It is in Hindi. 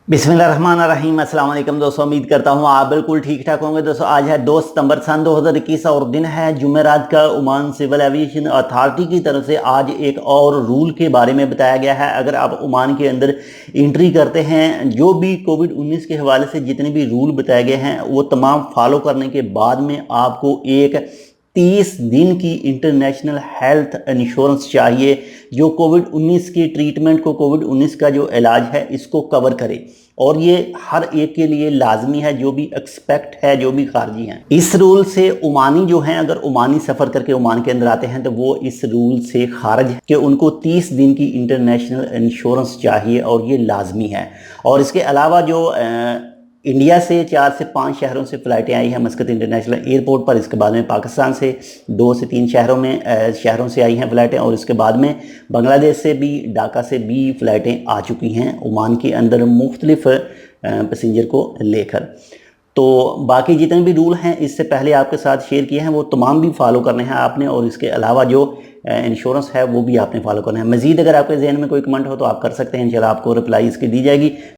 बिस्मिल्लाहिर्रहमानिर्रहीम। अस्सलाम वालेकुम दोस्तों, उम्मीद करता हूँ आप बिल्कुल ठीक ठाक होंगे। दोस्तों आज है 2 सितंबर सन 2021 और दिन है जुमेरात का। ओमान सिविल एविएशन अथॉरिटी की तरफ से आज एक और रूल के बारे में बताया गया है। अगर आप ओमान के अंदर एंट्री करते हैं, जो भी कोविड-19 के हवाले से जितने भी रूल बताए गए हैं वो तमाम फॉलो करने के बाद में आपको एक 30 दिन की इंटरनेशनल हेल्थ इंश्योरेंस चाहिए जो कोविड-19 की ट्रीटमेंट को, कोविड-19 का जो इलाज है इसको कवर करे। और ये हर एक के लिए लाजमी है जो भी एक्सपेक्ट है, जो भी खारजी हैं। इस रूल से ओमानी जो हैं, अगर ओमानी सफ़र करके ओमान के अंदर आते हैं तो वो इस रूल से खारिज है कि उनको 30 दिन की इंटरनेशनल इंश्योरेंस चाहिए और ये लाजमी है। और इसके अलावा जो इंडिया से 4 से 5 शहरों से फ़्लाइटें आई हैं मस्कत इंटरनेशनल एयरपोर्ट पर। इसके बाद में पाकिस्तान से 2 से 3 शहरों से आई हैं फ़्लाइटें। और इसके बाद में बांग्लादेश से भी, ढाका से भी फ़्लाइटें आ चुकी हैं ओमान के अंदर मुख्तलिफ पैसेंजर को लेकर। तो बाकी जितने भी रूल हैं इससे पहले आपके साथ शेयर किए हैं वो तमाम भी फॉलो करने हैं आपने। और इसके अलावा जो इंश्योरेंस है वो भी आपने फॉलो करना है। मज़ीद अगर आपके जहन में कोई कमेंट हो तो आप कर सकते हैं, इंशाल्लाह आपको रिप्लाई इसकी दी जाएगी।